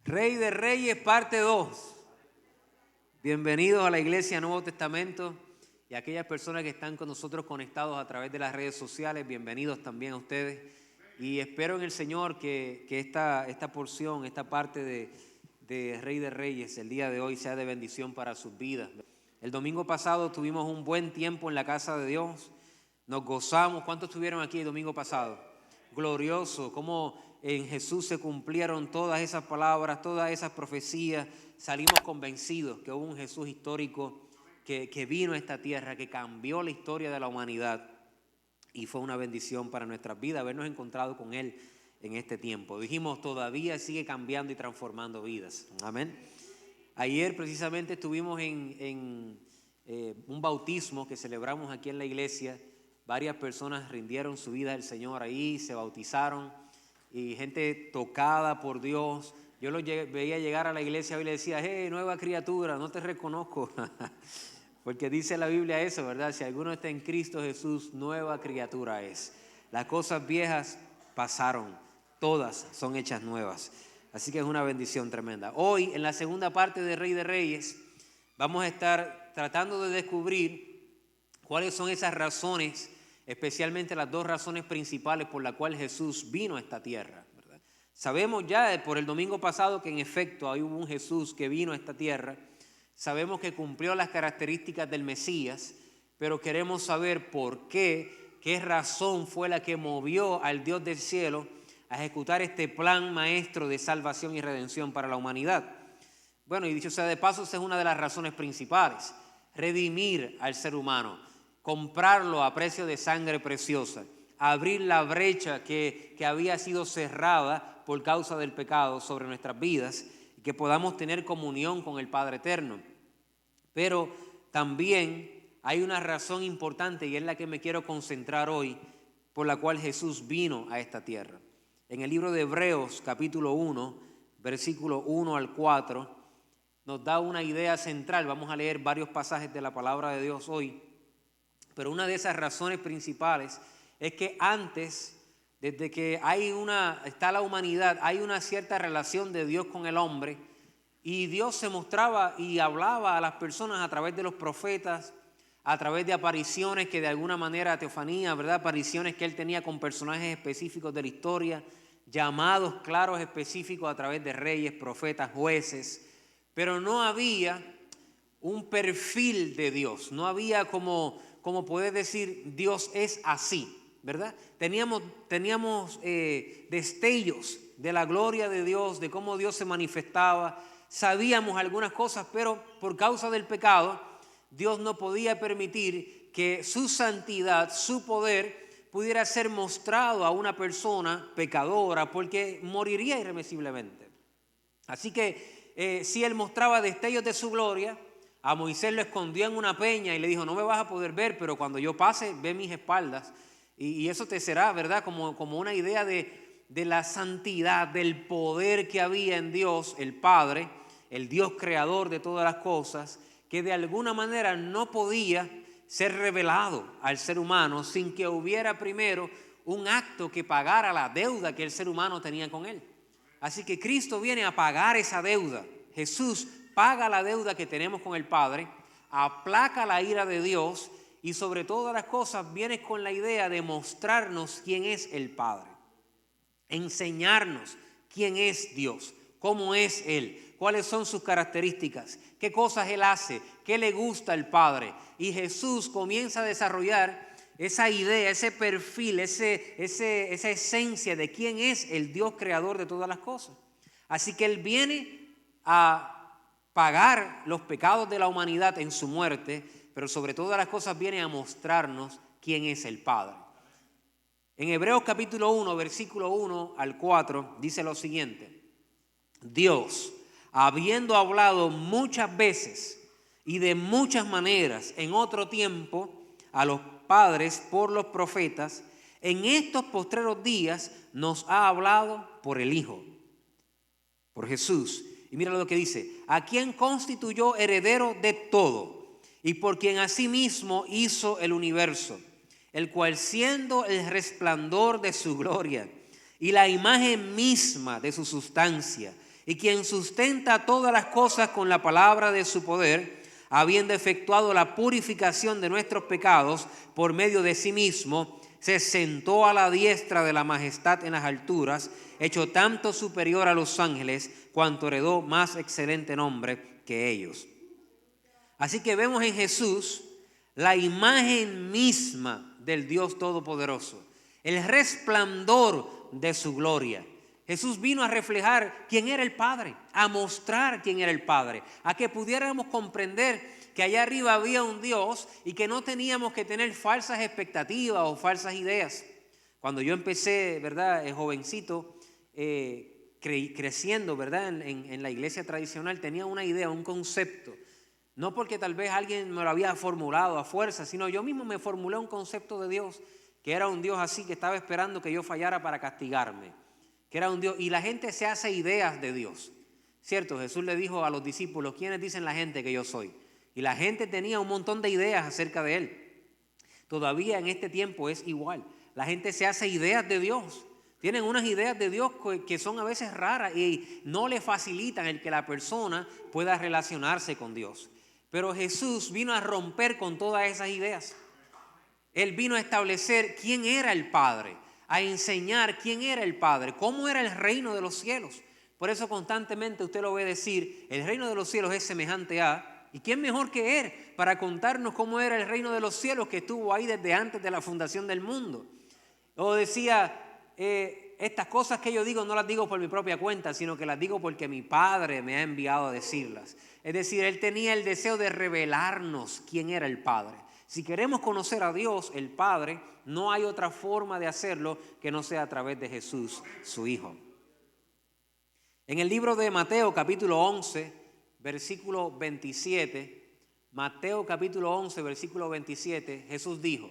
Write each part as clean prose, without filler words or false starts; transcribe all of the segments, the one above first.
Rey de Reyes, parte 2. Bienvenidos a la Iglesia Nuevo Testamento y a aquellas personas que están con nosotros conectados a través de las redes sociales. Bienvenidos también a ustedes. Y espero en el Señor que esta porción, esta parte de Rey de Reyes, el día de hoy sea de bendición para sus vidas. El domingo pasado tuvimos un buen tiempo en la casa de Dios. Nos gozamos. ¿Cuántos estuvieron aquí el domingo pasado? Glorioso, cómo en Jesús se cumplieron todas esas palabras, todas esas profecías. Salimos convencidos que hubo un Jesús histórico que vino a esta tierra, que cambió la historia de la humanidad, y fue una bendición para nuestras vidas habernos encontrado con Él en este tiempo. Dijimos, todavía sigue cambiando y transformando vidas. Amén. Ayer precisamente estuvimos en un bautismo que celebramos aquí en la iglesia. Varias personas rindieron su vida al Señor ahí, se bautizaron, y gente tocada por Dios. Yo los veía llegar a la iglesia y le decía, hey, nueva criatura, no te reconozco. Porque dice la Biblia eso, ¿verdad? Si alguno está en Cristo Jesús, nueva criatura es. Las cosas viejas pasaron, todas son hechas nuevas. Así que es una bendición tremenda. Hoy, en la segunda parte de Rey de Reyes, vamos a estar tratando de descubrir cuáles son esas razones, especialmente las dos razones principales por las cuales Jesús vino a esta tierra, ¿verdad? Sabemos ya por el domingo pasado que en efecto hay un Jesús que vino a esta tierra. Sabemos que cumplió las características del Mesías, pero queremos saber por qué razón fue la que movió al Dios del cielo a ejecutar este plan maestro de salvación y redención para la humanidad. Bueno, y dicho sea de paso, esa es una de las razones principales: redimir al ser humano, comprarlo a precio de sangre preciosa, abrir la brecha que había sido cerrada por causa del pecado sobre nuestras vidas, y que podamos tener comunión con el Padre Eterno. Pero también hay una razón importante, y es la que me quiero concentrar hoy, por la cual Jesús vino a esta tierra. En el libro de Hebreos, capítulo 1, versículo 1 al 4, nos da una idea central. Vamos a leer varios pasajes de la palabra de Dios hoy, pero una de esas razones principales es que antes, desde que está la humanidad, hay una cierta relación de Dios con el hombre, y Dios se mostraba y hablaba a las personas a través de los profetas, a través de apariciones que de alguna manera, teofanía, ¿verdad? Apariciones que Él tenía con personajes específicos de la historia, llamados claros específicos a través de reyes, profetas, jueces, pero no había un perfil de Dios, no había como poder decir Dios es así, ¿verdad? Teníamos destellos de la gloria de Dios, de cómo Dios se manifestaba, sabíamos algunas cosas, pero por causa del pecado, Dios no podía permitir que su santidad, su poder, pudiera ser mostrado a una persona pecadora, porque moriría irremisiblemente. Así que si Él mostraba destellos de su gloria, a Moisés lo escondió en una peña y le dijo, no me vas a poder ver, pero cuando yo pase, ve mis espaldas. Y eso te será, ¿verdad? Como una idea de la santidad, del poder que había en Dios, el Padre, el Dios creador de todas las cosas, que de alguna manera no podía ser revelado al ser humano sin que hubiera primero un acto que pagara la deuda que el ser humano tenía con Él. Así que Cristo viene a pagar esa deuda. Jesús paga la deuda que tenemos con el Padre, aplaca la ira de Dios, y sobre todas las cosas viene con la idea de mostrarnos quién es el Padre, enseñarnos quién es Dios, cómo es Él, cuáles son sus características, qué cosas Él hace, qué le gusta al Padre. Y Jesús comienza a desarrollar esa idea, ese perfil, esa esencia de quién es el Dios creador de todas las cosas. Así que Él viene a pagar los pecados de la humanidad en su muerte, pero sobre todas las cosas viene a mostrarnos quién es el Padre. En Hebreos capítulo 1, versículo 1 al 4, dice lo siguiente: Dios, habiendo hablado muchas veces y de muchas maneras en otro tiempo a los padres por los profetas, en estos postreros días nos ha hablado por el Hijo, por Jesús. Y mira lo que dice: a quien constituyó heredero de todo, y por quien asimismo hizo el universo, el cual, siendo el resplandor de su gloria y la imagen misma de su sustancia, y quien sustenta todas las cosas con la palabra de su poder, habiendo efectuado la purificación de nuestros pecados por medio de sí mismo, se sentó a la diestra de la majestad en las alturas, hecho tanto superior a los ángeles, cuanto heredó más excelente nombre que ellos. Así que vemos en Jesús la imagen misma del Dios Todopoderoso, el resplandor de su gloria. Jesús vino a reflejar quién era el Padre, a mostrar quién era el Padre, a que pudiéramos comprender que allá arriba había un Dios y que no teníamos que tener falsas expectativas o falsas ideas. Cuando yo empecé, ¿verdad?, jovencito, creciendo, ¿verdad?, en la iglesia tradicional, tenía una idea, un concepto. No porque tal vez alguien me lo había formulado a fuerza, sino yo mismo me formulé un concepto de Dios, que era un Dios así que estaba esperando que yo fallara para castigarme, que era un Dios, y la gente se hace ideas de Dios, ¿cierto? Jesús le dijo a los discípulos, ¿quiénes dicen la gente que yo soy? Y la gente tenía un montón de ideas acerca de Él. Todavía en este tiempo es igual, la gente se hace ideas de Dios. Tienen unas ideas de Dios que son a veces raras y no le facilitan el que la persona pueda relacionarse con Dios. Pero Jesús vino a romper con todas esas ideas. Él vino a establecer quién era el Padre, a enseñar quién era el Padre, cómo era el reino de los cielos. Por eso constantemente usted lo ve decir, el reino de los cielos es semejante a... ¿Y quién mejor que Él para contarnos cómo era el reino de los cielos que estuvo ahí desde antes de la fundación del mundo? O decía... estas cosas que yo digo no las digo por mi propia cuenta, sino que las digo porque mi Padre me ha enviado a decirlas. Es decir, Él tenía el deseo de revelarnos quién era el Padre. Si queremos conocer a Dios, el Padre, no hay otra forma de hacerlo que no sea a través de Jesús, su Hijo. En el libro de Mateo capítulo 11, versículo 27, Mateo capítulo 11, versículo 27, Jesús dijo,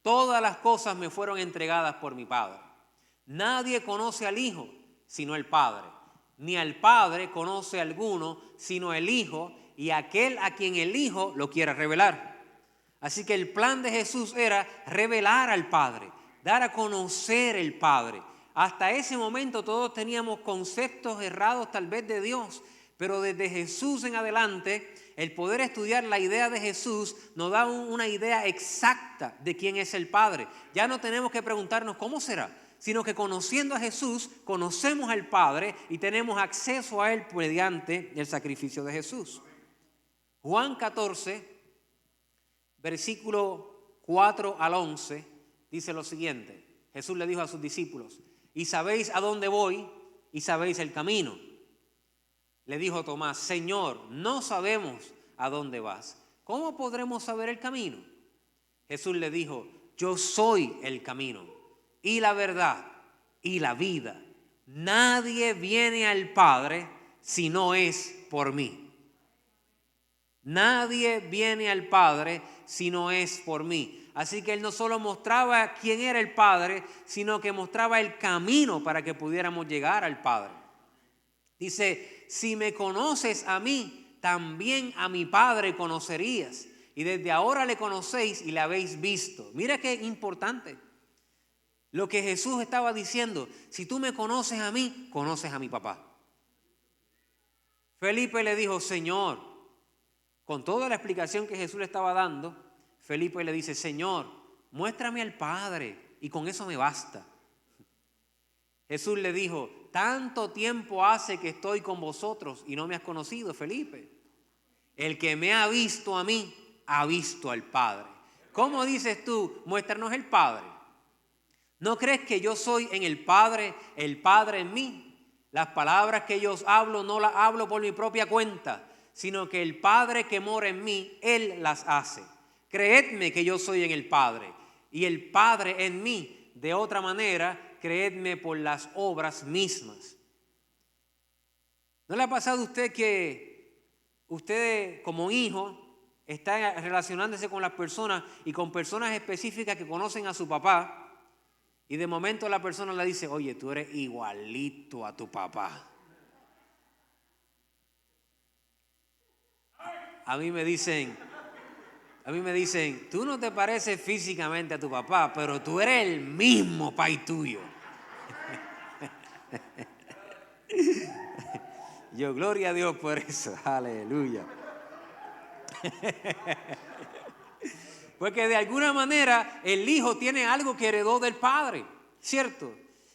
todas las cosas me fueron entregadas por mi Padre. Nadie conoce al Hijo sino el Padre, ni al Padre conoce a alguno sino el Hijo y aquel a quien el Hijo lo quiera revelar. Así que el plan de Jesús era revelar al Padre, dar a conocer el Padre. Hasta ese momento todos teníamos conceptos errados tal vez de Dios, pero desde Jesús en adelante, el poder estudiar la idea de Jesús nos da una idea exacta de quién es el Padre. Ya no tenemos que preguntarnos cómo será, sino que conociendo a Jesús, conocemos al Padre y tenemos acceso a Él mediante el sacrificio de Jesús. Juan 14, versículo 4 al 11, dice lo siguiente. Jesús le dijo a sus discípulos, ¿y sabéis a dónde voy y sabéis el camino? Le dijo Tomás, Señor, no sabemos a dónde vas. ¿Cómo podremos saber el camino? Jesús le dijo, yo soy el camino y la verdad y la vida. Nadie viene al Padre si no es por mí. Nadie viene al Padre si no es por mí. Así que Él no solo mostraba quién era el Padre, sino que mostraba el camino para que pudiéramos llegar al Padre. Dice, si me conoces a mí, también a mi Padre conocerías. Y desde ahora le conocéis y le habéis visto. Mira qué importante. Lo que Jesús estaba diciendo, si tú me conoces a mí, conoces a mi papá. Felipe le dijo, Señor, con toda la explicación que Jesús le estaba dando, Felipe le dice, Señor, muéstrame al Padre y con eso me basta. Jesús le dijo, tanto tiempo hace que estoy con vosotros y no me has conocido, Felipe. El que me ha visto a mí, ha visto al Padre. ¿Cómo dices tú, muéstranos el Padre? ¿No crees que yo soy en el Padre en mí? Las palabras que yo os hablo no las hablo por mi propia cuenta, sino que el Padre que mora en mí, Él las hace. Creedme que yo soy en el Padre y el Padre en mí. De otra manera, creedme por las obras mismas. ¿No le ha pasado a usted que usted como hijo está relacionándose con las personas y con personas específicas que conocen a su papá? Y de momento la persona le dice, oye, tú eres igualito a tu papá. A mí me dicen, tú no te pareces físicamente a tu papá, pero tú eres el mismo pai tuyo. Yo, gloria a Dios por eso. Aleluya. Porque de alguna manera el hijo tiene algo que heredó del padre, ¿cierto?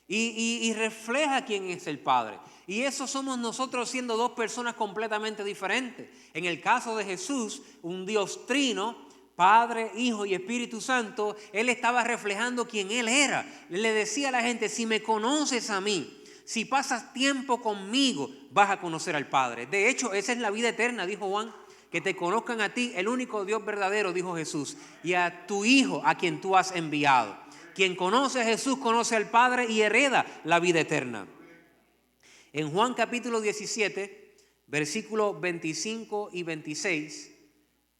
Y refleja quién es el padre. Y eso somos nosotros siendo dos personas completamente diferentes. En el caso de Jesús, un Dios trino, Padre, Hijo y Espíritu Santo, Él estaba reflejando quién Él era. Le decía a la gente, si me conoces a mí, si pasas tiempo conmigo, vas a conocer al Padre. De hecho, esa es la vida eterna, dijo Juan. Que te conozcan a ti, el único Dios verdadero, dijo Jesús, y a tu Hijo, a quien tú has enviado. Quien conoce a Jesús, conoce al Padre y hereda la vida eterna. En Juan capítulo 17, versículos 25 y 26,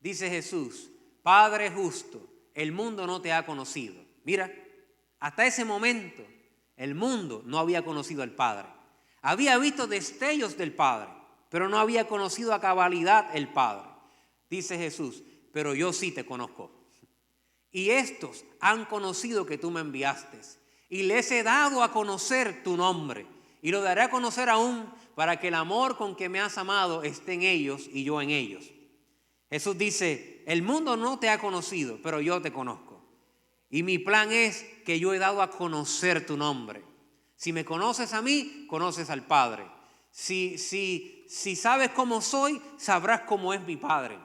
dice Jesús, Padre justo, el mundo no te ha conocido. Mira, hasta ese momento, el mundo no había conocido al Padre. Había visto destellos del Padre, pero no había conocido a cabalidad el Padre. Dice Jesús, pero yo sí te conozco. Y estos han conocido que tú me enviaste. Y les he dado a conocer tu nombre. Y lo daré a conocer aún para que el amor con que me has amado esté en ellos y yo en ellos. Jesús dice, el mundo no te ha conocido, pero yo te conozco. Y mi plan es que yo he dado a conocer tu nombre. Si me conoces a mí, conoces al Padre. Si sabes cómo soy, sabrás cómo es mi Padre.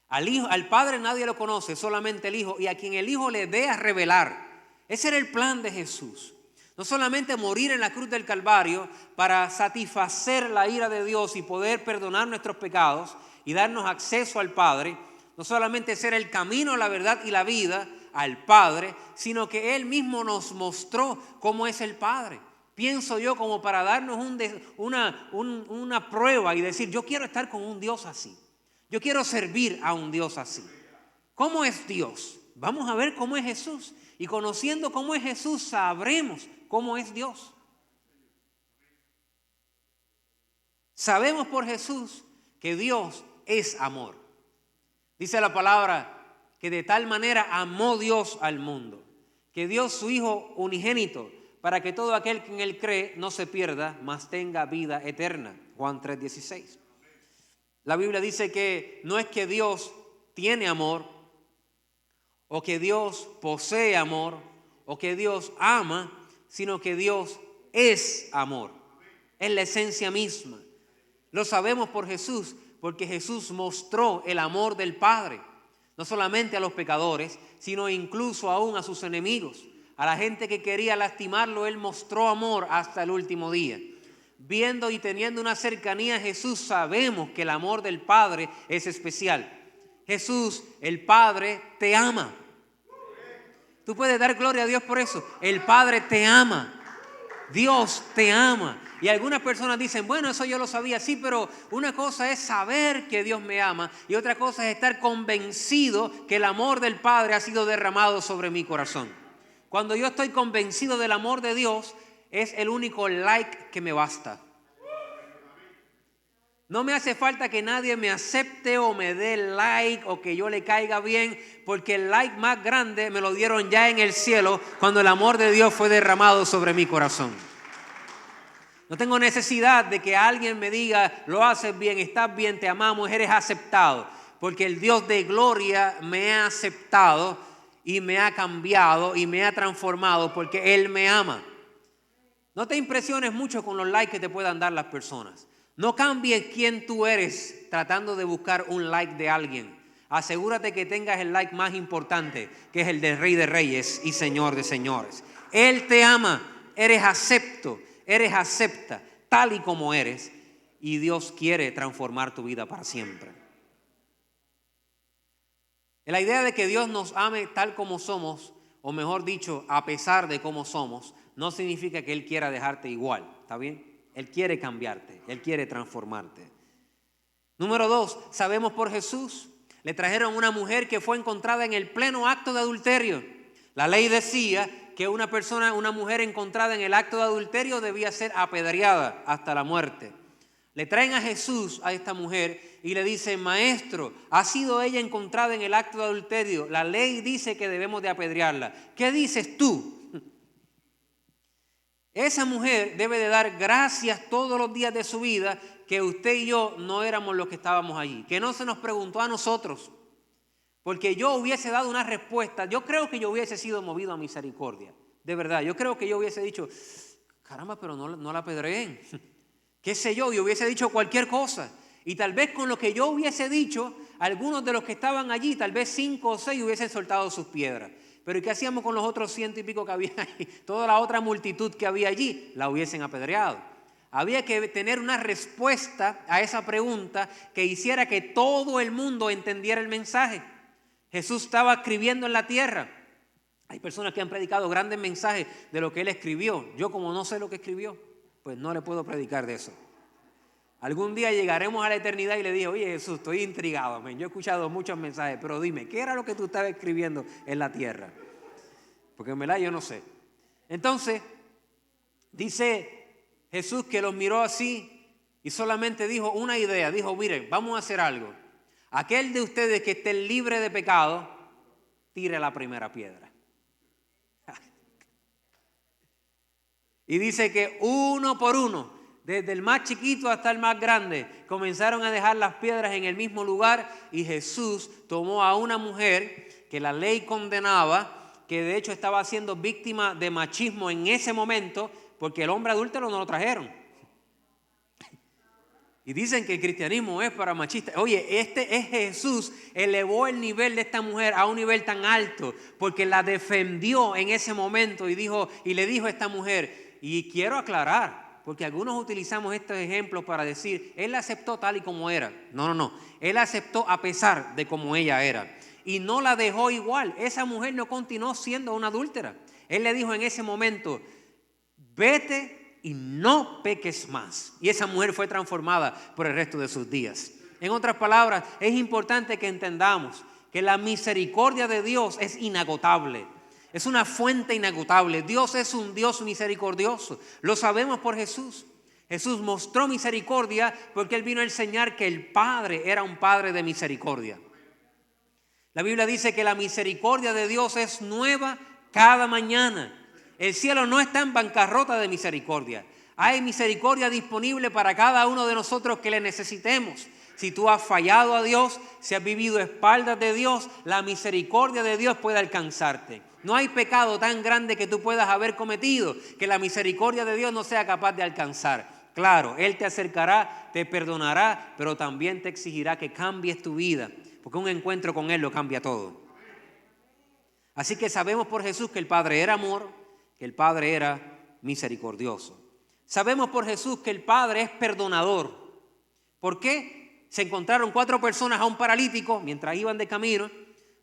Al Padre nadie lo conoce, solamente el Hijo, y a quien el Hijo le dé a revelar. Ese era el plan de Jesús. No solamente morir en la cruz del Calvario para satisfacer la ira de Dios y poder perdonar nuestros pecados y darnos acceso al Padre. No solamente ser el camino, la verdad y la vida al Padre, sino que Él mismo nos mostró cómo es el Padre. Pienso yo como para darnos una prueba y decir, yo quiero estar con un Dios así. Yo quiero servir a un Dios así. ¿Cómo es Dios? Vamos a ver cómo es Jesús. Y conociendo cómo es Jesús, sabremos cómo es Dios. Sabemos por Jesús que Dios es amor. Dice la palabra que de tal manera amó Dios al mundo, que dio su Hijo unigénito para que todo aquel que en Él cree no se pierda, mas tenga vida eterna. Juan 3:16. La Biblia dice que no es que Dios tiene amor, o que Dios posee amor, o que Dios ama, sino que Dios es amor. Es la esencia misma. Lo sabemos por Jesús, porque Jesús mostró el amor del Padre, no solamente a los pecadores, sino incluso aún a sus enemigos. A la gente que quería lastimarlo, Él mostró amor hasta el último día. Viendo y teniendo una cercanía a Jesús, sabemos que el amor del Padre es especial. Jesús, el Padre, te ama. Tú puedes dar gloria a Dios por eso. El Padre te ama. Dios te ama. Y algunas personas dicen, bueno, eso yo lo sabía, sí, pero una cosa es saber que Dios me ama y otra cosa es estar convencido que el amor del Padre ha sido derramado sobre mi corazón. Cuando yo estoy convencido del amor de Dios, es el único like que me basta. No me hace falta que nadie me acepte o me dé like o que yo le caiga bien, porque el like más grande me lo dieron ya en el cielo cuando el amor de Dios fue derramado sobre mi corazón. No tengo necesidad de que alguien me diga, lo haces bien, estás bien, te amamos, eres aceptado, porque el Dios de gloria me ha aceptado y me ha cambiado y me ha transformado porque Él me ama. No te impresiones mucho con los likes que te puedan dar las personas. No cambies quién tú eres tratando de buscar un like de alguien. Asegúrate que tengas el like más importante, que es el del Rey de Reyes y Señor de Señores. Él te ama, eres acepto, eres acepta, tal y como eres. Y Dios quiere transformar tu vida para siempre. La idea de que Dios nos ame tal como somos, o mejor dicho, a pesar de cómo somos, no significa que Él quiera dejarte igual, ¿está bien? Él quiere cambiarte, Él quiere transformarte. Número 2, sabemos por Jesús. Le trajeron una mujer que fue encontrada en el pleno acto de adulterio. La ley decía que una mujer encontrada en el acto de adulterio debía ser apedreada hasta la muerte. Le traen a Jesús a esta mujer y le dicen, maestro, ¿ha sido ella encontrada en el acto de adulterio? La ley dice que debemos de apedrearla. ¿Qué dices tú? Esa mujer debe de dar gracias todos los días de su vida que usted y yo no éramos los que estábamos allí, que no se nos preguntó a nosotros, porque yo hubiese dado una respuesta. Yo creo que yo hubiese sido movido a misericordia, de verdad. Yo creo que yo hubiese dicho, caramba, pero no la apedreen, qué sé yo hubiese dicho cualquier cosa. Y tal vez con lo que yo hubiese dicho, algunos de los que estaban allí, tal vez 5 o 6 hubiesen soltado sus piedras. Pero ¿y qué hacíamos con los otros 100 y pico que había ahí? Toda la otra multitud que había allí, la hubiesen apedreado. Había que tener una respuesta a esa pregunta que hiciera que todo el mundo entendiera el mensaje. Jesús estaba escribiendo en la tierra. Hay personas que han predicado grandes mensajes de lo que Él escribió. Yo, como no sé lo que escribió, pues no le puedo predicar de eso. Algún día llegaremos a la eternidad y le dije, oye Jesús, estoy intrigado, man. Yo he escuchado muchos mensajes, pero dime, ¿qué era lo que tú estabas escribiendo en la tierra? Porque en verdad yo no sé. Entonces, dice Jesús que los miró así y solamente dijo una idea. Dijo, miren, vamos a hacer algo. Aquel de ustedes que esté libre de pecado, tire la primera piedra. Y dice que uno por uno, desde el más chiquito hasta el más grande, comenzaron a dejar las piedras en el mismo lugar, y Jesús tomó a una mujer que la ley condenaba, que de hecho estaba siendo víctima de machismo en ese momento, porque el hombre adúltero no lo trajeron. Y dicen que el cristianismo es para machistas. Oye, este es Jesús, elevó el nivel de esta mujer a un nivel tan alto, porque la defendió en ese momento y le dijo a esta mujer, y quiero aclarar, porque algunos utilizamos estos ejemplos para decir, Él la aceptó tal y como era. No. Él la aceptó a pesar de como ella era. Y no la dejó igual. Esa mujer no continuó siendo una adúltera. Él le dijo en ese momento, vete y no peques más. Y esa mujer fue transformada por el resto de sus días. En otras palabras, es importante que entendamos que la misericordia de Dios es inagotable. Es una fuente inagotable. Dios es un Dios misericordioso. Lo sabemos por Jesús. Jesús mostró misericordia porque Él vino a enseñar que el Padre era un Padre de misericordia. La Biblia dice que la misericordia de Dios es nueva cada mañana. El cielo no está en bancarrota de misericordia. Hay misericordia disponible para cada uno de nosotros que le necesitemos. Si tú has fallado a Dios, si has vivido a espaldas de Dios, la misericordia de Dios puede alcanzarte. No hay pecado tan grande que tú puedas haber cometido que la misericordia de Dios no sea capaz de alcanzar. Claro, Él te acercará, te perdonará, pero también te exigirá que cambies tu vida, porque un encuentro con Él lo cambia todo. Así que sabemos por Jesús que el Padre era amor, que el Padre era misericordioso. Sabemos por Jesús que el Padre es perdonador. ¿Por qué? Se encontraron 4 personas a un paralítico mientras iban de camino.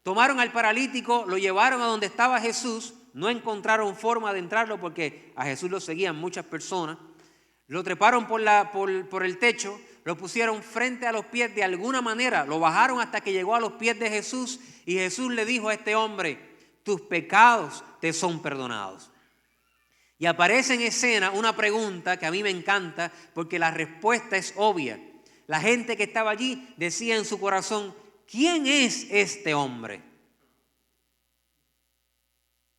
Tomaron al paralítico, lo llevaron a donde estaba Jesús. No encontraron forma de entrarlo porque a Jesús lo seguían muchas personas. Lo treparon por el techo, lo pusieron frente a los pies de alguna manera, lo bajaron hasta que llegó a los pies de Jesús, y Jesús le dijo a este hombre, tus pecados te son perdonados. Y aparece en escena una pregunta que a mí me encanta porque la respuesta es obvia. La gente que estaba allí decía en su corazón, ¿quién es este hombre?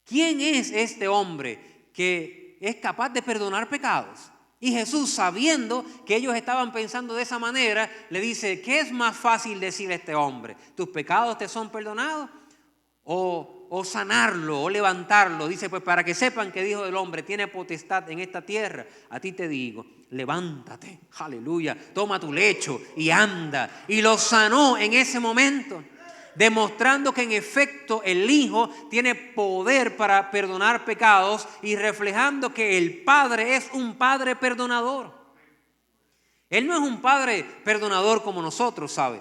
¿Quién es este hombre que es capaz de perdonar pecados? Y Jesús, sabiendo que ellos estaban pensando de esa manera, le dice, ¿qué es más fácil decir a este hombre? ¿Tus pecados te son perdonados? O sanarlo, o levantarlo. Dice, pues para que sepan que el Hijo del Hombre tiene potestad en esta tierra, a ti te digo, levántate, aleluya, toma tu lecho y anda. Y lo sanó en ese momento, demostrando que en efecto el Hijo tiene poder para perdonar pecados y reflejando que el Padre es un Padre perdonador. Él no es un Padre perdonador como nosotros, ¿sabe?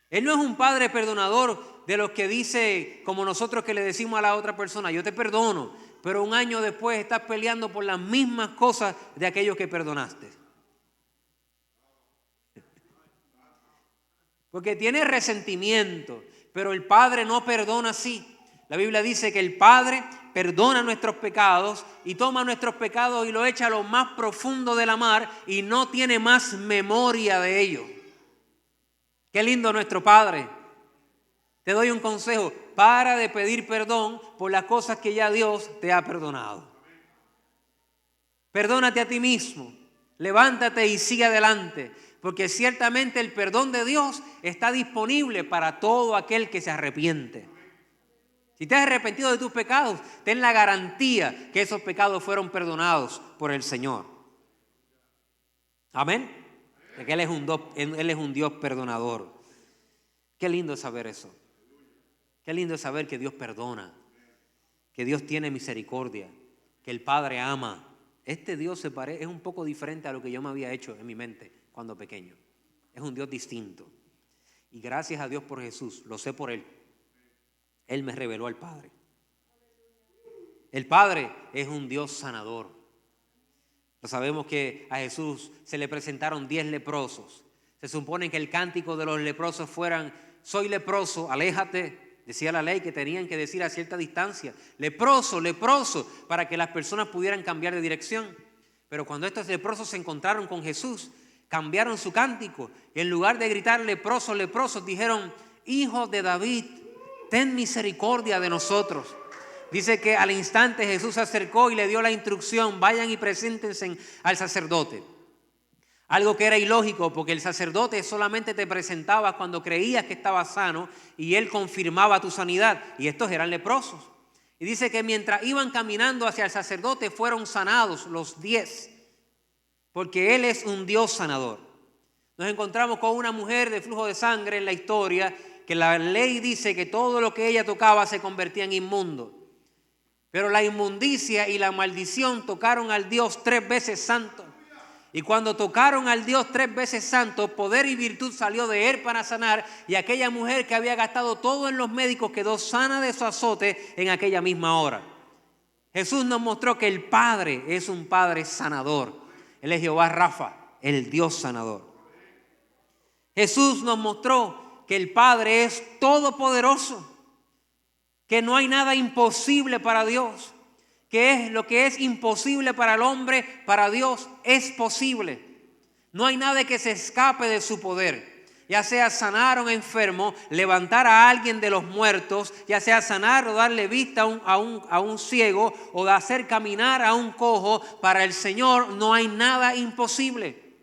Él no es un Padre perdonador de los que dice, como nosotros que le decimos a la otra persona, yo te perdono, pero un año después estás peleando por las mismas cosas de aquellos que perdonaste. Porque tiene resentimiento, pero el Padre no perdona así. La Biblia dice que el Padre perdona nuestros pecados y toma nuestros pecados y lo echa a lo más profundo de la mar y no tiene más memoria de ellos. Qué lindo nuestro Padre. Te doy un consejo, para de pedir perdón por las cosas que ya Dios te ha perdonado. Perdónate a ti mismo. Levántate y sigue adelante. Porque ciertamente el perdón de Dios está disponible para todo aquel que se arrepiente. Si te has arrepentido de tus pecados, ten la garantía que esos pecados fueron perdonados por el Señor. Amén. Porque Él es un Dios perdonador. Qué lindo es saber eso. Qué lindo es saber que Dios perdona, que Dios tiene misericordia, que el Padre ama. Este Dios es un poco diferente a lo que yo me había hecho en mi mente cuando pequeño. Es un Dios distinto. Y gracias a Dios por Jesús, lo sé por Él. Él me reveló al Padre. El Padre es un Dios sanador. Sabemos que a Jesús se le presentaron 10 leprosos. Se supone que el cántico de los leprosos fueran: soy leproso, aléjate. Decía la ley que tenían que decir a cierta distancia: leproso, leproso, para que las personas pudieran cambiar de dirección. Pero cuando estos leprosos se encontraron con Jesús, cambiaron su cántico. Y en lugar de gritar leprosos, leprosos, dijeron: hijo de David, ten misericordia de nosotros. Dice que al instante Jesús se acercó y le dio la instrucción: vayan y preséntense al sacerdote. Algo que era ilógico, porque el sacerdote solamente te presentaba cuando creías que estabas sano y él confirmaba tu sanidad. Y estos eran leprosos. Y dice que mientras iban caminando hacia el sacerdote fueron sanados los 10, porque Él es un Dios sanador. Nos encontramos con una mujer de flujo de sangre en la historia, que la ley dice que todo lo que ella tocaba se convertía en inmundo. Pero la inmundicia y la maldición tocaron al Dios 3 veces santo. Y cuando tocaron al Dios 3 veces santo, poder y virtud salió de Él para sanar. Y aquella mujer que había gastado todo en los médicos quedó sana de su azote en aquella misma hora. Jesús nos mostró que el Padre es un Padre sanador. Él es Jehová Rafa, el Dios sanador. Jesús nos mostró que el Padre es todopoderoso, que no hay nada imposible para Dios, que es lo que es imposible para el hombre, para Dios es posible. No hay nada que se escape de su poder, ya sea sanar a un enfermo, levantar a alguien de los muertos, ya sea sanar o darle vista a un ciego, o de hacer caminar a un cojo. Para el Señor no hay nada imposible.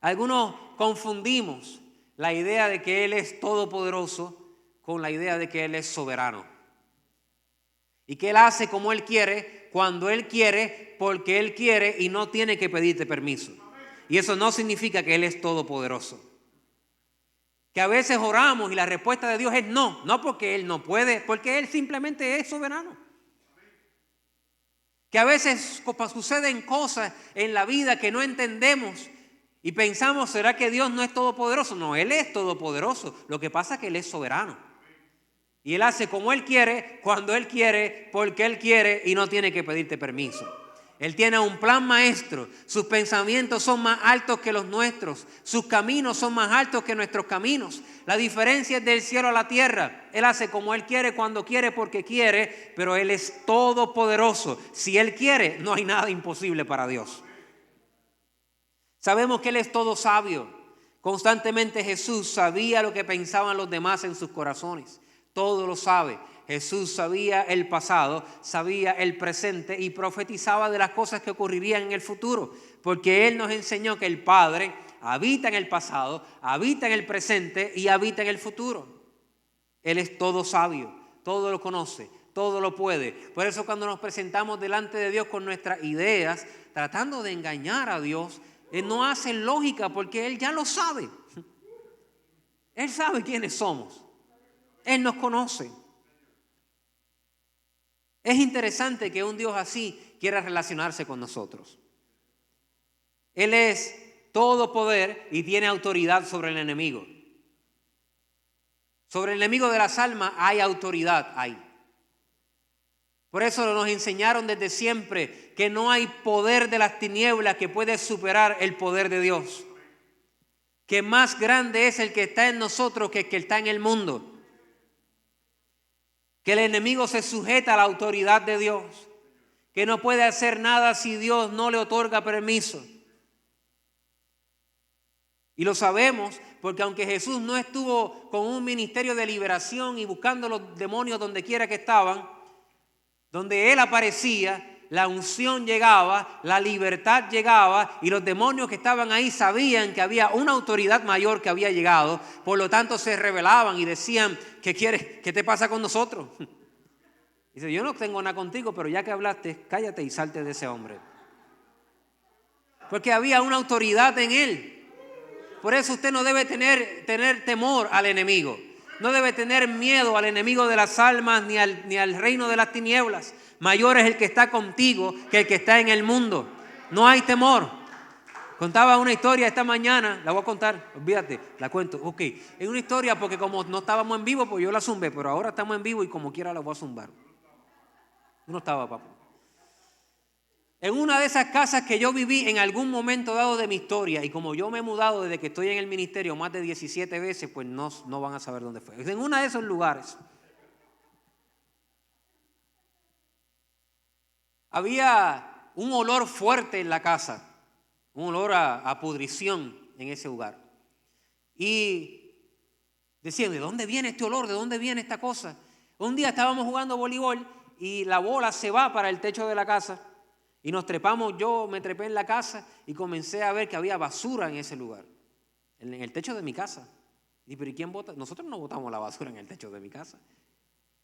Algunos confundimos la idea de que Él es todopoderoso con la idea de que Él es soberano. Y que Él hace como Él quiere, cuando Él quiere, porque Él quiere y no tiene que pedirte permiso. Y eso no significa que Él es todopoderoso. Que a veces oramos y la respuesta de Dios es no. No porque Él no puede, porque Él simplemente es soberano. Que a veces suceden cosas en la vida que no entendemos y pensamos: ¿será que Dios no es todopoderoso? No, Él es todopoderoso. Lo que pasa es que Él es soberano. Y Él hace como Él quiere, cuando Él quiere, porque Él quiere y no tiene que pedirte permiso. Él tiene un plan maestro. Sus pensamientos son más altos que los nuestros. Sus caminos son más altos que nuestros caminos. La diferencia es del cielo a la tierra. Él hace como Él quiere, cuando quiere, porque quiere, pero Él es todopoderoso. Si Él quiere, no hay nada imposible para Dios. Sabemos que Él es todo sabio. Constantemente Jesús sabía lo que pensaban los demás en sus corazones. Todo lo sabe. Jesús sabía el pasado, sabía el presente y profetizaba de las cosas que ocurrirían en el futuro, porque Él nos enseñó que el Padre habita en el pasado, habita en el presente y habita en el futuro. Él es todo sabio, todo lo conoce, todo lo puede. Por eso cuando nos presentamos delante de Dios con nuestras ideas, tratando de engañar a Dios, no hace lógica, porque Él ya lo sabe. Él sabe quiénes somos. Él nos conoce. Es interesante que un Dios así quiera relacionarse con nosotros. Él es todo poder y tiene autoridad sobre el enemigo. Sobre el enemigo de las almas hay autoridad ahí. Por eso nos enseñaron desde siempre que no hay poder de las tinieblas que puede superar el poder de Dios. Que más grande es el que está en nosotros que el que está en el mundo. Que el enemigo se sujeta a la autoridad de Dios, que no puede hacer nada si Dios no le otorga permiso. Y lo sabemos porque aunque Jesús no estuvo con un ministerio de liberación y buscando los demonios donde quiera que estaban, donde Él aparecía, la unción llegaba, la libertad llegaba y los demonios que estaban ahí sabían que había una autoridad mayor que había llegado. Por lo tanto se rebelaban y decían, ¿qué quieres? ¿Qué te pasa con nosotros? Dice, yo no tengo nada contigo, pero ya que hablaste, cállate y salte de ese hombre. Porque había una autoridad en él. Por eso usted no debe tener temor al enemigo. No debe tener miedo al enemigo de las almas ni al reino de las tinieblas. Mayor es el que está contigo que el que está en el mundo. No hay temor. Contaba una historia esta mañana, la voy a contar, olvídate, la cuento. Ok, es una historia porque como no estábamos en vivo, pues yo la zumbé, pero ahora estamos en vivo y como quiera la voy a zumbar. No estaba, papá. En una de esas casas que yo viví en algún momento dado de mi historia, y como yo me he mudado desde que estoy en el ministerio más de 17 veces, pues no van a saber dónde fue. En uno de esos lugares había un olor fuerte en la casa, un olor a pudrición en ese lugar. Y decían, ¿de dónde viene este olor? ¿De dónde viene esta cosa? Un día estábamos jugando voleibol y la bola se va para el techo de la casa. Y nos trepamos, yo me trepé en la casa y comencé a ver que había basura en ese lugar, en el techo de mi casa. Y pero ¿y quién bota? Nosotros no botamos la basura en el techo de mi casa.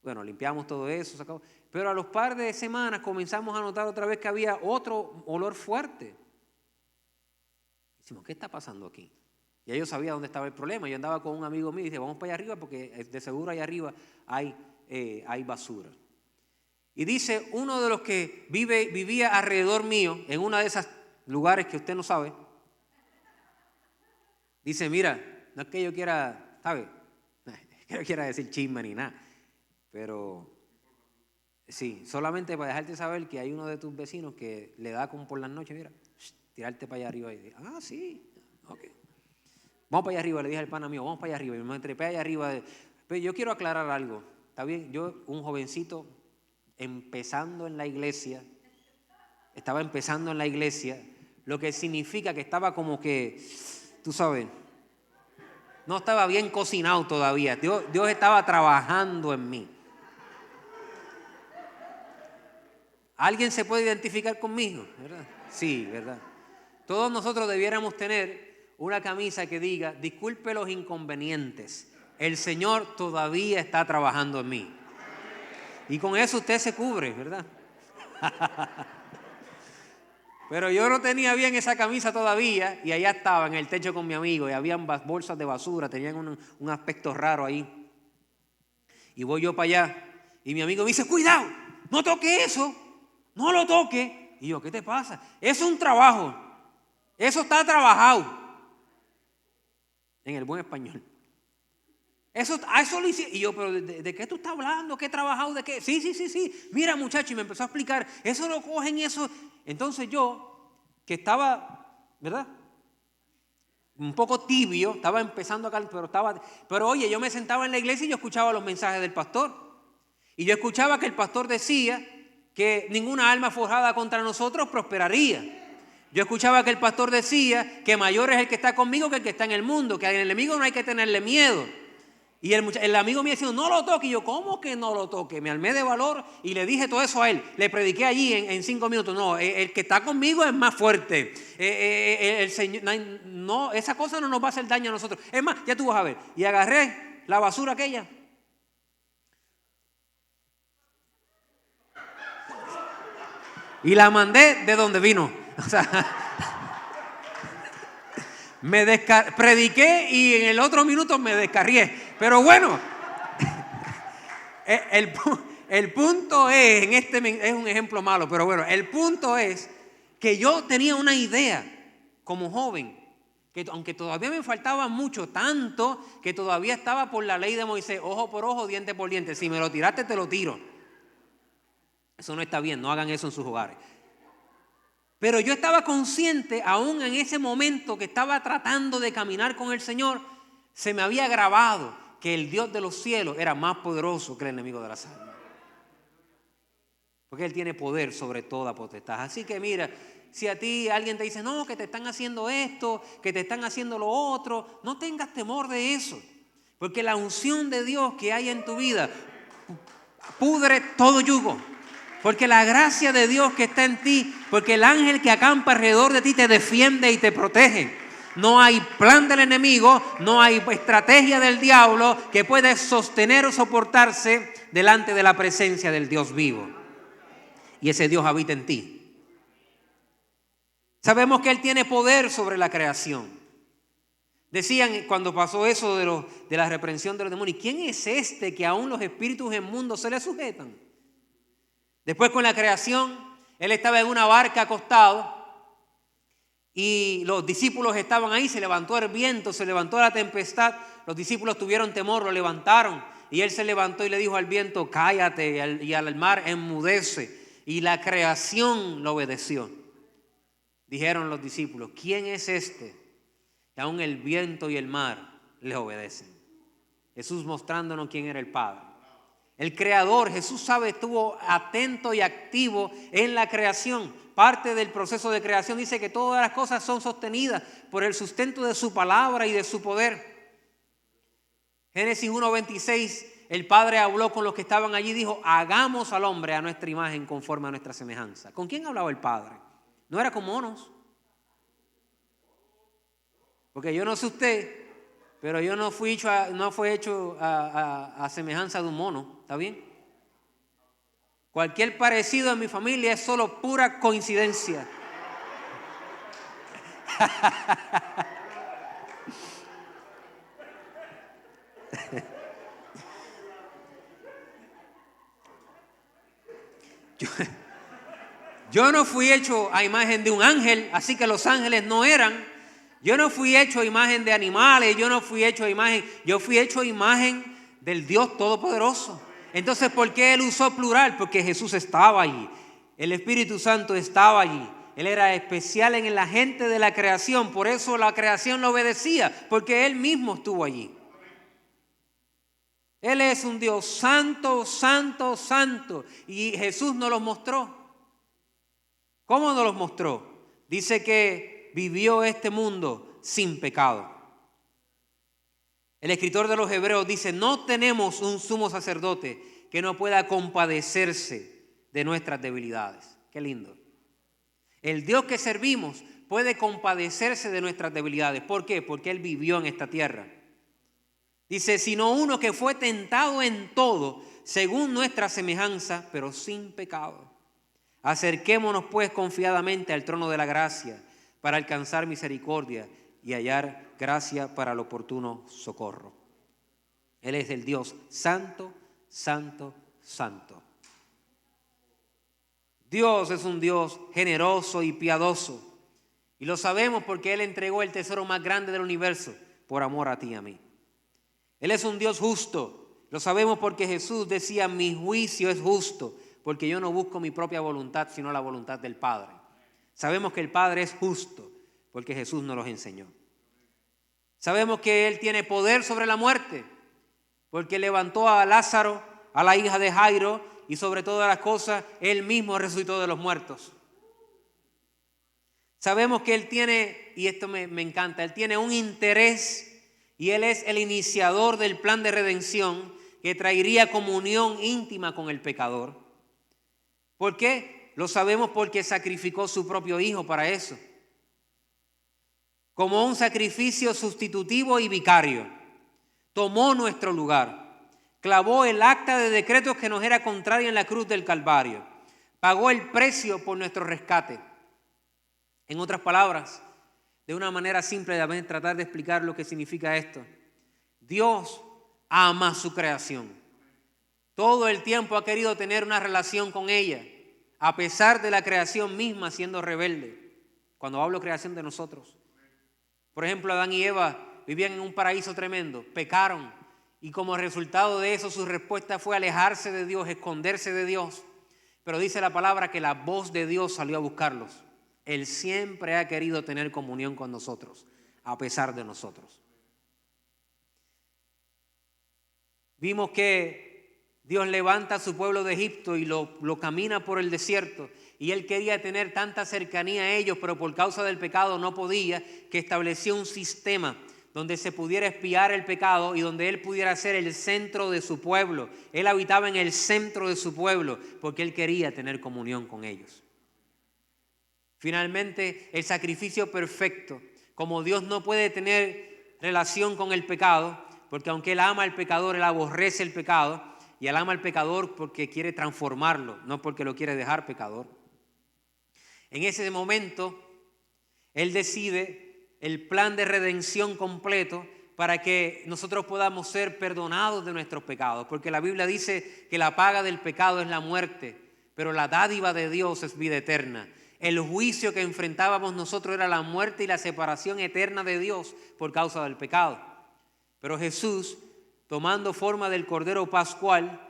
Bueno, limpiamos todo eso, sacamos. Pero a los par de semanas comenzamos a notar otra vez que había otro olor fuerte. Decimos, ¿qué está pasando aquí? Y yo sabía dónde estaba el problema. Yo andaba con un amigo mío y dije, vamos para allá arriba porque de seguro allá arriba hay basura. Y dice uno de los que vivía alrededor mío, en uno de esos lugares que usted no sabe, dice, mira, no es que yo quiera, ¿sabe? No es que yo quiera decir chisme ni nada, pero sí, solamente para dejarte saber que hay uno de tus vecinos que le da como por las noches, mira, tirarte para allá arriba y dice, sí, ok. Vamos para allá arriba, le dije al pana mío, vamos para allá arriba, y me trepé allá arriba. Pero yo quiero aclarar algo, ¿está bien? Yo, un jovencito, empezando en la iglesia, lo que significa que estaba como que, tú sabes, no estaba bien cocinado todavía. Dios estaba trabajando en mí. ¿Alguien se puede identificar conmigo? ¿Verdad? Sí, ¿verdad? Todos nosotros debiéramos tener una camisa que diga, disculpe los inconvenientes, el Señor todavía está trabajando en mí. Y con eso usted se cubre, ¿verdad? Pero yo no tenía bien esa camisa todavía y allá estaba en el techo con mi amigo y habían bolsas de basura, tenían un aspecto raro ahí. Y voy yo para allá y mi amigo me dice, cuidado, no toque eso, no lo toque. Y yo, ¿qué te pasa? Eso es un trabajo, eso está trabajado. En el buen español. Eso lo hice. Y yo, pero ¿de qué tú estás hablando? ¿Qué he trabajado? ¿De qué? Sí. Mira, muchacho, y me empezó a explicar. Eso lo cogen, eso. Entonces yo, que estaba, ¿verdad? Un poco tibio, estaba empezando acá, pero oye, yo me sentaba en la iglesia y yo escuchaba los mensajes del pastor. Y yo escuchaba que el pastor decía que ninguna alma forjada contra nosotros prosperaría. Yo escuchaba que el pastor decía que mayor es el que está conmigo que el que está en el mundo, que al enemigo no hay que tenerle miedo. Y el amigo mío decía, no lo toque. Y yo, ¿cómo que no lo toque? Me armé de valor y le dije todo eso a él. Le prediqué allí en 5 minutos. No, el que está conmigo es más fuerte. El Señor, no, esa cosa no nos va a hacer daño a nosotros. Es más, ya tú vas a ver. Y agarré la basura aquella. Y la mandé de donde vino. O sea, prediqué y en el otro minuto me descarrié. Pero bueno, el punto es, es un ejemplo malo, pero bueno, el punto es que yo tenía una idea como joven, que aunque todavía me faltaba mucho, tanto que todavía estaba por la ley de Moisés, ojo por ojo, diente por diente. Si me lo tiraste, te lo tiro. Eso no está bien, no hagan eso en sus hogares. Pero yo estaba consciente, aún en ese momento que estaba tratando de caminar con el Señor, se me había grabado que el Dios de los cielos era más poderoso que el enemigo de las almas. Porque Él tiene poder sobre toda potestad. Así que mira, si a ti alguien te dice, no, que te están haciendo esto, que te están haciendo lo otro, no tengas temor de eso. Porque la unción de Dios que hay en tu vida pudre todo yugo. Porque la gracia de Dios que está en ti, porque el ángel que acampa alrededor de ti te defiende y te protege. No hay plan del enemigo, no hay estrategia del diablo que pueda sostener o soportarse delante de la presencia del Dios vivo. Y ese Dios habita en ti. Sabemos que Él tiene poder sobre la creación. Decían cuando pasó eso de la reprensión de los demonios, ¿quién es este que aún los espíritus inmundos se le sujetan? Después con la creación, Él estaba en una barca acostado y los discípulos estaban ahí, se levantó el viento, se levantó la tempestad, los discípulos tuvieron temor, lo levantaron y Él se levantó y le dijo al viento, cállate, y al mar enmudece, y la creación lo obedeció. Dijeron los discípulos, ¿quién es este que aún el viento y el mar le obedecen? Jesús mostrándonos quién era el Padre. El Creador, Jesús sabe, estuvo atento y activo en la creación. Parte del proceso de creación dice que todas las cosas son sostenidas por el sustento de su palabra y de su poder. Génesis 1:26, el Padre habló con los que estaban allí y dijo, hagamos al hombre a nuestra imagen conforme a nuestra semejanza. ¿Con quién hablaba el Padre? No era con monos. Porque yo no sé usted, pero yo no fui hecho a semejanza de un mono, ¿está bien? Cualquier parecido en mi familia es solo pura coincidencia. Yo no fui hecho a imagen de un ángel, así que los ángeles no eran. Yo no fui hecho a imagen de animales, yo fui hecho a imagen del Dios Todopoderoso. Entonces, ¿por qué Él usó plural? Porque Jesús estaba allí, el Espíritu Santo estaba allí. Él era especial en la gente de la creación, por eso la creación lo obedecía, porque Él mismo estuvo allí. Él es un Dios santo, santo, santo, y Jesús nos lo mostró. ¿Cómo nos lo mostró? Dice que vivió este mundo sin pecado. El escritor de los Hebreos dice, no tenemos un sumo sacerdote que no pueda compadecerse de nuestras debilidades. Qué lindo. El Dios que servimos puede compadecerse de nuestras debilidades. ¿Por qué? Porque Él vivió en esta tierra. Dice, sino uno que fue tentado en todo, según nuestra semejanza, pero sin pecado. Acerquémonos pues confiadamente al trono de la gracia para alcanzar misericordia y hallar gracia para el oportuno socorro. Él es el Dios santo, santo, santo. Dios es un Dios generoso y piadoso. Y lo sabemos porque Él entregó el tesoro más grande del universo por amor a ti y a mí. Él es un Dios justo. Lo sabemos porque Jesús decía, mi juicio es justo, porque yo no busco mi propia voluntad, sino la voluntad del Padre. Sabemos que el Padre es justo, porque Jesús nos los enseñó. Sabemos que Él tiene poder sobre la muerte, porque levantó a Lázaro, a la hija de Jairo, y sobre todas las cosas, Él mismo resucitó de los muertos. Sabemos que Él tiene, y esto me encanta, Él tiene un interés, y Él es el iniciador del plan de redención que traería comunión íntima con el pecador. ¿Por qué? Lo sabemos porque sacrificó su propio Hijo para eso. Como un sacrificio sustitutivo y vicario. Tomó nuestro lugar. Clavó el acta de decretos que nos era contraria en la cruz del Calvario. Pagó el precio por nuestro rescate. En otras palabras, de una manera simple de tratar de explicar lo que significa esto. Dios ama su creación. Todo el tiempo ha querido tener una relación con ella, a pesar de la creación misma siendo rebelde. Cuando hablo creación de nosotros. Por ejemplo, Adán y Eva vivían en un paraíso tremendo, pecaron y como resultado de eso su respuesta fue alejarse de Dios, esconderse de Dios. Pero dice la palabra que la voz de Dios salió a buscarlos. Él siempre ha querido tener comunión con nosotros, a pesar de nosotros. Vimos que Dios levanta a su pueblo de Egipto y lo camina por el desierto. Y Él quería tener tanta cercanía a ellos, pero por causa del pecado no podía, que estableció un sistema donde se pudiera expiar el pecado y donde Él pudiera ser el centro de su pueblo. Él habitaba en el centro de su pueblo porque Él quería tener comunión con ellos. Finalmente, el sacrificio perfecto, como Dios no puede tener relación con el pecado, porque aunque Él ama al pecador, Él aborrece el pecado, y Él ama al pecador porque quiere transformarlo, no porque lo quiere dejar pecador. En ese momento, Él decide el plan de redención completo para que nosotros podamos ser perdonados de nuestros pecados, porque la Biblia dice que la paga del pecado es la muerte, pero la dádiva de Dios es vida eterna. El juicio que enfrentábamos nosotros era la muerte y la separación eterna de Dios por causa del pecado. Pero Jesús, tomando forma del Cordero Pascual,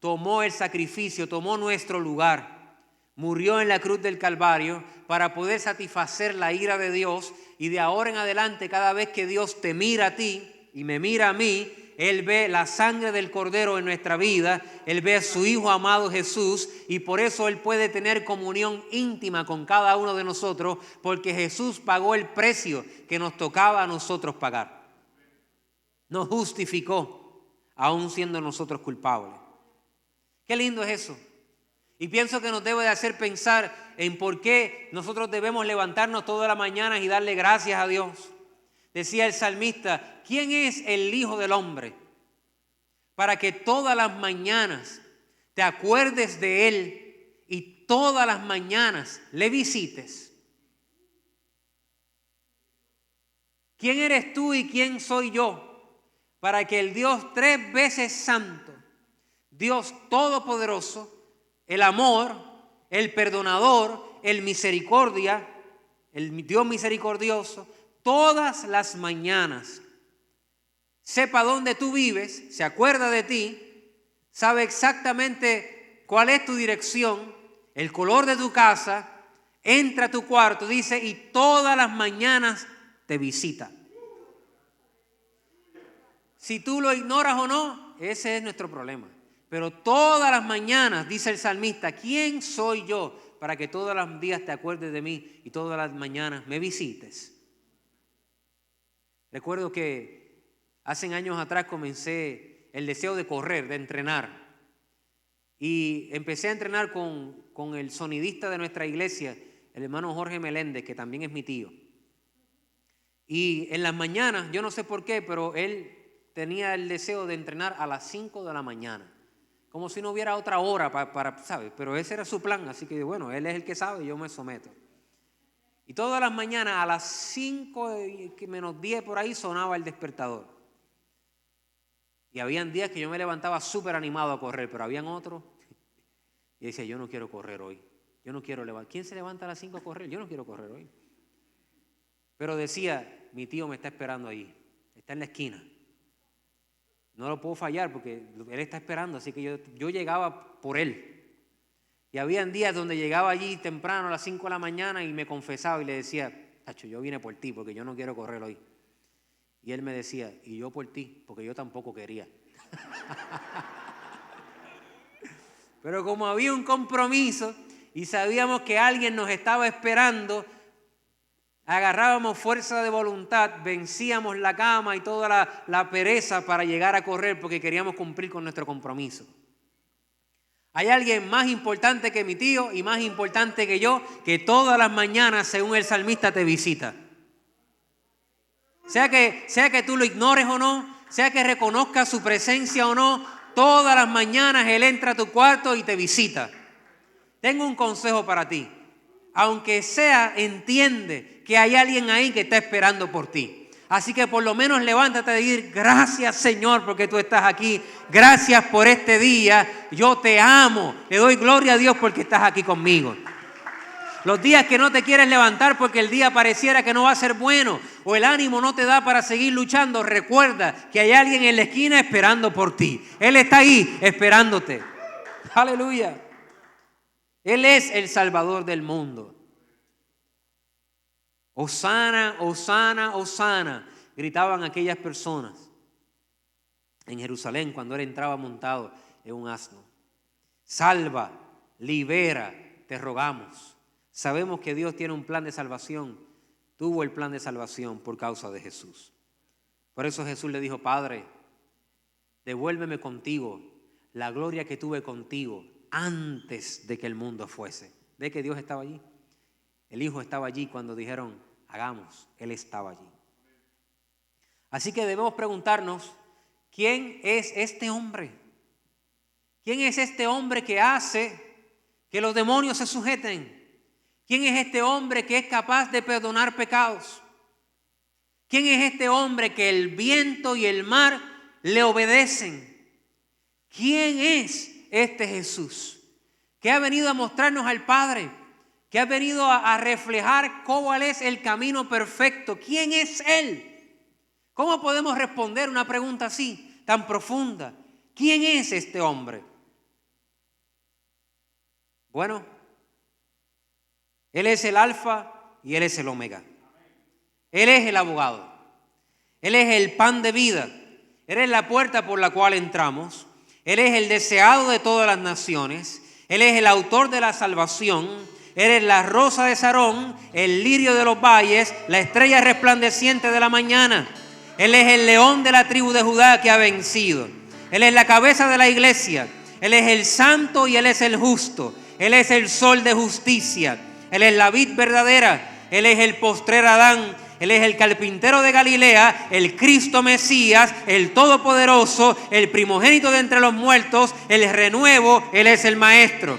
tomó el sacrificio, tomó nuestro lugar, murió en la cruz del Calvario para poder satisfacer la ira de Dios, y de ahora en adelante, cada vez que Dios te mira a ti y me mira a mí, Él ve la sangre del Cordero en nuestra vida, Él ve a su Hijo amado Jesús, y por eso Él puede tener comunión íntima con cada uno de nosotros, porque Jesús pagó el precio que nos tocaba a nosotros pagar. Nos justificó, aún siendo nosotros culpables. Qué lindo es eso. Y pienso que nos debe de hacer pensar en por qué nosotros debemos levantarnos todas las mañanas y darle gracias a Dios. Decía el salmista, ¿quién es el Hijo del Hombre? Para que todas las mañanas te acuerdes de Él y todas las mañanas le visites. ¿Quién eres tú y quién soy yo? Para que el Dios 3 veces santo, Dios todopoderoso, el amor, el perdonador, el misericordia, el Dios misericordioso, todas las mañanas sepa dónde tú vives, se acuerda de ti, sabe exactamente cuál es tu dirección, el color de tu casa, entra a tu cuarto, dice, y todas las mañanas te visita. Si tú lo ignoras o no, ese es nuestro problema. Pero todas las mañanas, dice el salmista, ¿quién soy yo para que todos los días te acuerdes de mí y todas las mañanas me visites? Recuerdo que hace años atrás comencé el deseo de correr, de entrenar. Y empecé a entrenar con el sonidista de nuestra iglesia, el hermano Jorge Meléndez, que también es mi tío. Y en las mañanas, yo no sé por qué, pero él tenía el deseo de entrenar a las 5 de la mañana. Como si no hubiera otra hora para ¿sabes? Pero ese era su plan, así que bueno, él es el que sabe y yo me someto. Y todas las mañanas a las 5 menos 10 por ahí sonaba el despertador. Y habían días que yo me levantaba súper animado a correr, pero habían otros y decía, yo no quiero correr hoy. Yo no quiero levantar. ¿Quién se levanta a las 5 a correr? Yo no quiero correr hoy. Pero decía, mi tío me está esperando ahí, está en la esquina. No lo puedo fallar porque él está esperando, así que yo llegaba por él. Y habían días donde llegaba allí temprano a las 5 de la mañana y me confesaba y le decía, Tacho, yo vine por ti porque yo no quiero correr hoy. Y él me decía, y yo por ti, porque yo tampoco quería. Pero como había un compromiso y sabíamos que alguien nos estaba esperando, agarrábamos fuerza de voluntad, vencíamos la cama y toda la pereza para llegar a correr porque queríamos cumplir con nuestro compromiso. Hay alguien más importante que mi tío y más importante que yo, que todas las mañanas, según el salmista, te visita. Sea que tú lo ignores o no, sea que reconozcas su presencia o no, todas las mañanas Él entra a tu cuarto y te visita. Tengo un consejo para ti. Aunque sea, entiende que hay alguien ahí que está esperando por ti. Así que por lo menos levántate y decir, gracias Señor porque tú estás aquí. Gracias por este día. Yo te amo. Le doy gloria a Dios porque estás aquí conmigo. Los días que no te quieres levantar porque el día pareciera que no va a ser bueno o el ánimo no te da para seguir luchando, recuerda que hay alguien en la esquina esperando por ti. Él está ahí esperándote. Aleluya. Él es el Salvador del mundo. Hosana, Hosana, Hosana, gritaban aquellas personas en Jerusalén cuando Él entraba montado en un asno. Salva, libera, te rogamos. Sabemos que Dios tiene un plan de salvación, tuvo el plan de salvación por causa de Jesús. Por eso Jesús le dijo: Padre, devuélveme contigo la gloria que tuve contigo antes de que el mundo fuese. ¿Ve que Dios estaba allí? El Hijo estaba allí cuando dijeron: hagamos. Él estaba allí. Así que debemos preguntarnos: ¿quién es este hombre? ¿Quién es este hombre que hace que los demonios se sujeten? ¿Quién es este hombre que es capaz de perdonar pecados? ¿Quién es este hombre que el viento y el mar le obedecen? ¿Quién es este Jesús que ha venido a mostrarnos al Padre, que ha venido a reflejar cuál es el camino perfecto? ¿Quién es Él? ¿Cómo podemos responder una pregunta así, tan profunda? ¿Quién es este hombre? Bueno, Él es el Alfa y Él es el Omega. Él es el abogado. Él es el pan de vida. Él es la puerta por la cual entramos. Él es el deseado de todas las naciones. Él es el autor de la salvación. Él es la rosa de Sarón, el lirio de los valles, la estrella resplandeciente de la mañana. Él es el león de la tribu de Judá que ha vencido. Él es la cabeza de la iglesia. Él es el santo y Él es el justo. Él es el sol de justicia. Él es la vid verdadera. Él es el postrer Adán. Él es el carpintero de Galilea, el Cristo Mesías, el Todopoderoso, el primogénito de entre los muertos, el renuevo. Él es el Maestro.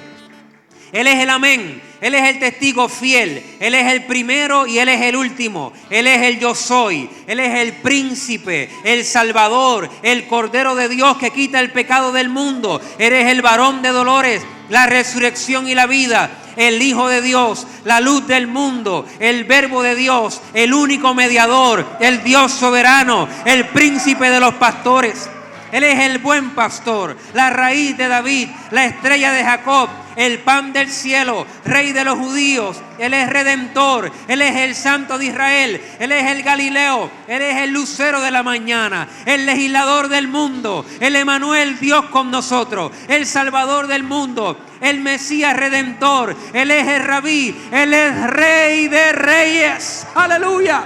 Él es el amén. Él es el testigo fiel. Él es el primero y Él es el último. Él es el yo soy. Él es el príncipe, el salvador, el cordero de Dios que quita el pecado del mundo. Él es el varón de dolores, la resurrección y la vida, el Hijo de Dios, la luz del mundo, el Verbo de Dios, el único mediador, el Dios soberano, el príncipe de los pastores. Él es el buen pastor, la raíz de David, la estrella de Jacob, el pan del cielo, rey de los judíos. Él es redentor, Él es el santo de Israel, Él es el Galileo, Él es el lucero de la mañana, el legislador del mundo, el Emanuel, Dios con nosotros, el salvador del mundo, el Mesías redentor. Él es el Rabí, Él es rey de reyes. Aleluya.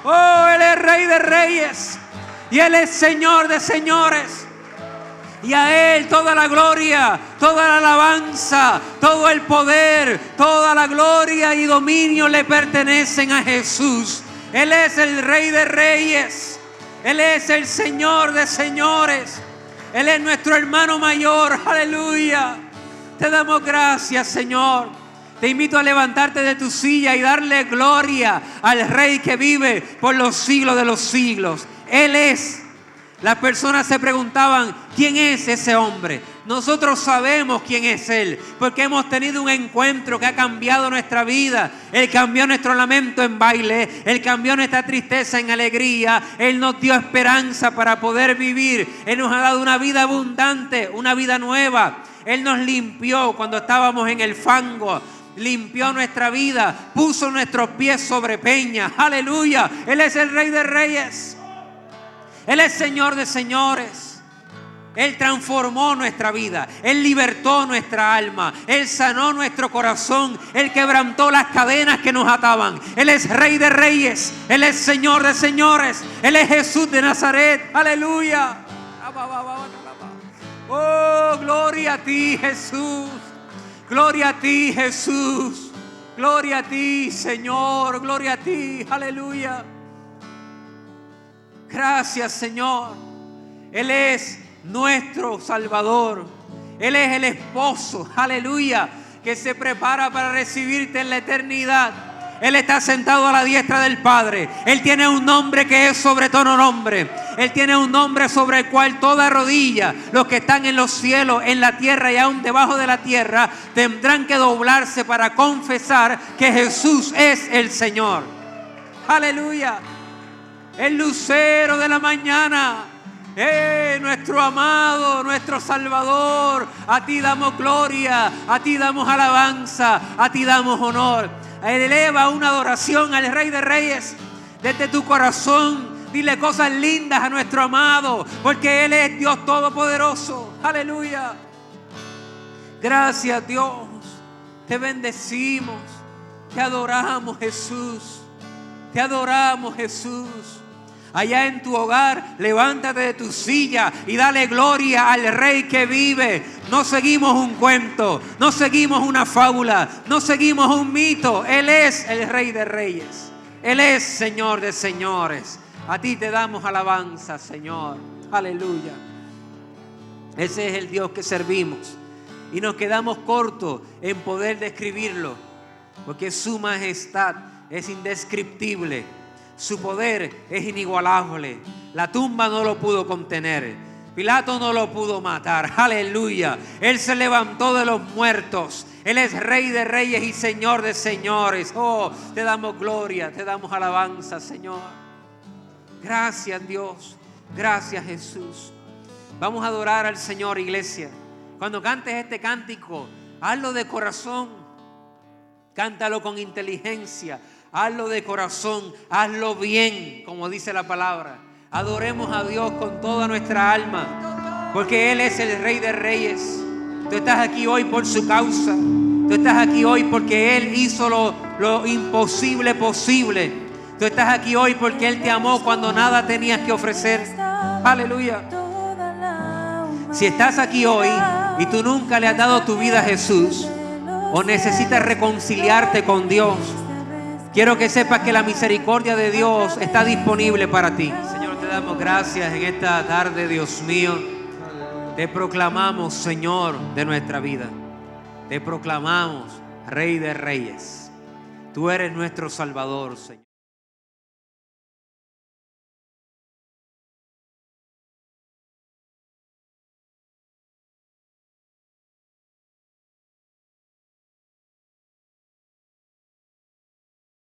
Oh, Él es rey de reyes y Él es Señor de señores. Y a Él toda la gloria, toda la alabanza, todo el poder, toda la gloria y dominio le pertenecen a Jesús. Él es el Rey de Reyes. Él es el Señor de señores. Él es nuestro hermano mayor. Aleluya. Te damos gracias, Señor. Te invito a levantarte de tu silla y darle gloria al Rey que vive por los siglos de los siglos. Él es. Las personas se preguntaban: ¿quién es ese hombre? Nosotros sabemos quién es Él, porque hemos tenido un encuentro que ha cambiado nuestra vida. Él cambió nuestro lamento en baile, Él cambió nuestra tristeza en alegría, Él nos dio esperanza para poder vivir. Él nos ha dado una vida abundante, una vida nueva. Él nos limpió cuando estábamos en el fango. Limpió nuestra vida, puso nuestros pies sobre peña. Aleluya. Él es el Rey de Reyes. Él es Señor de señores. Él transformó nuestra vida. Él libertó nuestra alma. Él sanó nuestro corazón. Él quebrantó las cadenas que nos ataban. Él es Rey de reyes. Él es Señor de señores. Él es Jesús de Nazaret. Aleluya. Oh, gloria a ti, Jesús. Gloria a ti, Jesús. Gloria a ti, Señor. Gloria a ti. Aleluya. Gracias, Señor. Él es nuestro Salvador. Él es el esposo, aleluya, que se prepara para recibirte en la eternidad. Él está sentado a la diestra del Padre. Él tiene un nombre que es sobre todo nombre. Él tiene un nombre sobre el cual toda rodilla, los que están en los cielos, en la tierra y aún debajo de la tierra, tendrán que doblarse para confesar que Jesús es el Señor. Aleluya. El lucero de la mañana, nuestro amado, nuestro Salvador. A ti damos gloria, a ti damos alabanza, a ti damos honor. Eleva una adoración al Rey de Reyes desde tu corazón. Dile cosas lindas a nuestro amado, porque Él es Dios Todopoderoso. Aleluya. Gracias, Dios. Te bendecimos, te adoramos, Jesús. Te adoramos, Jesús. Allá en tu hogar, levántate de tu silla y dale gloria al Rey que vive. No seguimos un cuento, no seguimos una fábula, no seguimos un mito. Él es el Rey de Reyes. Él es Señor de señores. A ti te damos alabanza, Señor. Aleluya. Ese es el Dios que servimos. Y nos quedamos cortos en poder describirlo, porque su majestad es indescriptible. Su poder es inigualable. La tumba no lo pudo contener. Pilato no lo pudo matar. Aleluya. Él se levantó de los muertos. Él es Rey de reyes y Señor de señores. Oh, te damos gloria, te damos alabanza, Señor. Gracias, Dios. Gracias, Jesús. Vamos a adorar al Señor, iglesia. Cuando cantes este cántico, hazlo de corazón. Cántalo con inteligencia. Hazlo de corazón. Hazlo bien, como dice la palabra. Adoremos a Dios con toda nuestra alma, porque Él es el Rey de Reyes. Tú estás aquí hoy por su causa. Tú estás aquí hoy porque Él hizo lo imposible posible. Tú estás aquí hoy porque Él te amó cuando nada tenías que ofrecer. Aleluya. Si estás aquí hoy y tú nunca le has dado tu vida a Jesús, o necesitas reconciliarte con Dios, quiero que sepas que la misericordia de Dios está disponible para ti. Señor, te damos gracias en esta tarde, Dios mío. Te proclamamos, Señor, de nuestra vida. Te proclamamos, Rey de Reyes. Tú eres nuestro Salvador, Señor.